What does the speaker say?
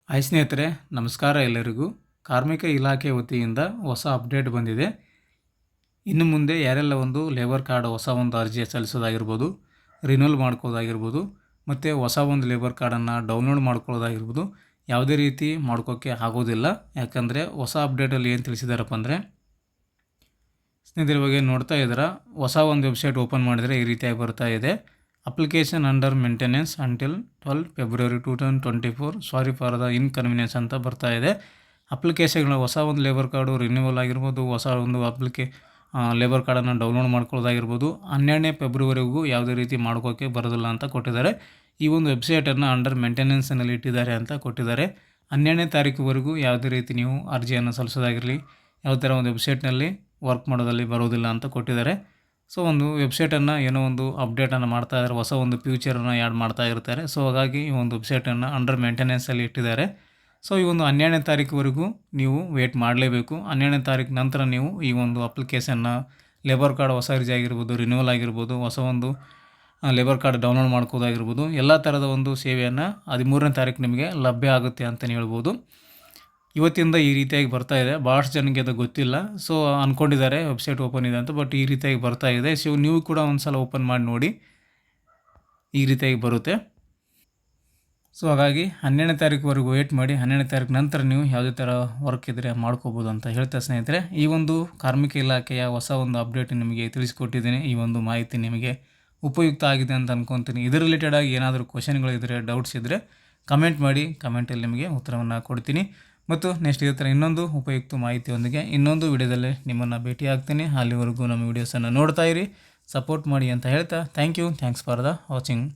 Hi ಸ್ನೇಹಿತರೆ, ನಮಸ್ಕಾರ ಎಲ್ಲರಿಗೂ. ಕಾರ್ಮಿಕ ಇಲಾಖೆ ವತಿಯಿಂದ ಹೊಸ ಅಪ್ಡೇಟ್ ಬಂದಿದೆ. ಇನ್ನು ಮುಂದೆ ಯಾರೆಲ್ಲ ಒಂದು ಲೇಬರ್ ಕಾರ್ಡ್ ಹೊಸ ಒಂದು ಅರ್ಜಿ ಸಲ್ಲಿಸೋದಾಗಿರ್ಬೋದು, ರಿನ್ಯೂವಲ್ ಮಾಡ್ಕೋದಾಗಿರ್ಬೋದು, ಮತ್ತು ಹೊಸ ಒಂದು ಲೇಬರ್ ಕಾರ್ಡನ್ನು ಡೌನ್ಲೋಡ್ ಮಾಡ್ಕೊಳ್ಳೋದಾಗಿರ್ಬೋದು, ಯಾವುದೇ ರೀತಿ ಮಾಡ್ಕೋಕ್ಕೆ ಆಗೋದಿಲ್ಲ. ಯಾಕಂದರೆ ಹೊಸ ಅಪ್ಡೇಟಲ್ಲಿ ಏನು ತಿಳಿಸಿದಾರಪ್ಪ ಅಂದರೆ, ಸ್ನೇಹಿತರ ಬಗ್ಗೆ ನೋಡ್ತಾ ಇದ್ದೀರಾ, ಹೊಸ ಒಂದು ವೆಬ್ಸೈಟ್ ಓಪನ್ ಮಾಡಿದರೆ ಈ ರೀತಿಯಾಗಿ ಬರ್ತಾ ಇದೆ. Application under maintenance until 12 February 2024. Sorry for the inconvenience ಅಂತ ಬರ್ತಾ ಇದೆ. ಅಪ್ಲಿಕೇಶನ್ಗಳ ಹೊಸ ಒಂದು ಲೇಬರ್ ಕಾರ್ಡು ರಿನ್ಯೂವಲ್ ಆಗಿರ್ಬೋದು, ಹೊಸ ಒಂದು ಲೇಬರ್ ಕಾರ್ಡನ್ನು ಡೌನ್ಲೋಡ್ ಮಾಡ್ಕೊಳ್ಳೋದಾಗಿರ್ಬೋದು, 12ನೇ ಫೆಬ್ರವರಿಗೂ ಯಾವುದೇ ರೀತಿ ಮಾಡ್ಕೋಕ್ಕೆ ಬರೋದಿಲ್ಲ ಅಂತ ಕೊಟ್ಟಿದ್ದಾರೆ. ಈ ಒಂದು ವೆಬ್ಸೈಟನ್ನು ಅಂಡರ್ ಮೇಂಟೆನೆನ್ಸ್ನಲ್ಲಿ ಇಟ್ಟಿದ್ದಾರೆ ಅಂತ ಕೊಟ್ಟಿದ್ದಾರೆ. 12ನೇ ತಾರೀಕುವರೆಗೂ ಯಾವುದೇ ರೀತಿ ನೀವು ಅರ್ಜಿಯನ್ನು ಸಲ್ಲಿಸೋದಾಗಿರಲಿ, ಯಾವ ಥರ ಒಂದು ವೆಬ್ಸೈಟ್ನಲ್ಲಿ ವರ್ಕ್ ಮಾಡೋದಲ್ಲಿ ಬರೋದಿಲ್ಲ ಅಂತ ಕೊಟ್ಟಿದ್ದಾರೆ. ಸೊ ಒಂದು ವೆಬ್ಸೈಟನ್ನು ಏನೋ ಒಂದು ಅಪ್ಡೇಟನ್ನು ಮಾಡ್ತಾ ಇದ್ದಾರೆ, ಹೊಸ ಒಂದು ಫ್ಯೂಚರನ್ನು ಆ್ಯಡ್ ಮಾಡ್ತಾ ಇರ್ತಾರೆ. ಸೊ ಹಾಗಾಗಿ ಈ ಒಂದು ವೆಬ್ಸೈಟನ್ನು ಅಂಡರ್ ಮೇಂಟೆನೆನ್ಸಲ್ಲಿ ಇಟ್ಟಿದ್ದಾರೆ. ಸೊ ಈ ಒಂದು 12ನೇ ತಾರೀಕುವರೆಗೂ ನೀವು ವೇಟ್ ಮಾಡಲೇಬೇಕು. 12ನೇ ತಾರೀಕು ನಂತರ ನೀವು ಈ ಒಂದು ಅಪ್ಲಿಕೇಶನ್ನ ಲೇಬರ್ ಕಾರ್ಡ್ ಹೊಸ ಅರ್ಜಿ ಆಗಿರ್ಬೋದು, ರಿನ್ಯೂವಲ್ ಆಗಿರ್ಬೋದು, ಹೊಸ ಒಂದು ಲೇಬರ್ ಕಾರ್ಡ್ ಡೌನ್ಲೋಡ್ ಮಾಡ್ಕೋದಾಗಿರ್ಬೋದು, ಎಲ್ಲ ಥರದ ಒಂದು ಸೇವೆಯನ್ನು 13ನೇ ತಾರೀಕು ನಿಮಗೆ ಲಭ್ಯ ಆಗುತ್ತೆ ಅಂತಲೇ ಹೇಳ್ಬೋದು. ಇವತ್ತಿಂದ ಈ ರೀತಿಯಾಗಿ ಬರ್ತಾ ಇದೆ. ಭಾಳಷ್ಟು ಜನಕ್ಕೆ ಅದು ಗೊತ್ತಿಲ್ಲ. ಸೊ ಅಂದ್ಕೊಂಡಿದ್ದಾರೆ ವೆಬ್ಸೈಟ್ ಓಪನ್ ಇದೆ ಅಂತ, ಬಟ್ ಈ ರೀತಿಯಾಗಿ ಬರ್ತಾ ಇದೆ. ಸೊ ನೀವು ಕೂಡ ಒಂದು ಸಲ ಓಪನ್ ಮಾಡಿ ನೋಡಿ, ಈ ರೀತಿಯಾಗಿ ಬರುತ್ತೆ. ಸೊ ಹಾಗಾಗಿ 12ನೇ ತಾರೀಕುವರೆಗೂ ವೇಟ್ ಮಾಡಿ. 12ನೇ ತಾರೀಕು ನಂತರ ನೀವು ಯಾವುದೇ ಥರ ವರ್ಕ್ ಇದ್ದರೆ ಮಾಡ್ಕೋಬೋದು ಅಂತ ಹೇಳ್ತಾ ಸ್ನೇಹಿತರೆ, ಈ ಒಂದು ಕಾರ್ಮಿಕ ಇಲಾಖೆಯ ಹೊಸ ಒಂದು ಅಪ್ಡೇಟ್ ನಿಮಗೆ ತಿಳಿಸ್ಕೊಟ್ಟಿದ್ದೀನಿ. ಈ ಒಂದು ಮಾಹಿತಿ ನಿಮಗೆ ಉಪಯುಕ್ತ ಆಗಿದೆ ಅಂತ ಅಂದ್ಕೊತೀನಿ. ಇದರ ರಿಲೇಟೆಡಾಗಿ ಏನಾದರೂ ಕ್ವಶನ್ಗಳಿದ್ದರೆ, ಡೌಟ್ಸ್ ಇದ್ದರೆ ಕಮೆಂಟ್ ಮಾಡಿ. ಕಮೆಂಟಲ್ಲಿ ನಿಮಗೆ ಉತ್ತರವನ್ನು ಕೊಡ್ತೀನಿ. ಮತ್ತು ನೆಕ್ಸ್ಟ್ ಇದೇ ಥರ ಇನ್ನೊಂದು ಉಪಯುಕ್ತ ಮಾಹಿತಿಯೊಂದಿಗೆ ಇನ್ನೊಂದು ವಿಡಿಯೋದಲ್ಲಿ ನಿಮ್ಮನ್ನು ಭೇಟಿ ಆಗ್ತೀನಿ. ಅಲ್ಲಿವರೆಗೂ ನಮ್ಮ ವೀಡಿಯೋಸನ್ನು ನೋಡ್ತಾ ಇರಿ, ಸಪೋರ್ಟ್ ಮಾಡಿ ಅಂತ ಹೇಳ್ತಾ ಥ್ಯಾಂಕ್ಸ್ ಫಾರ್ ದ ವಾಚಿಂಗ್.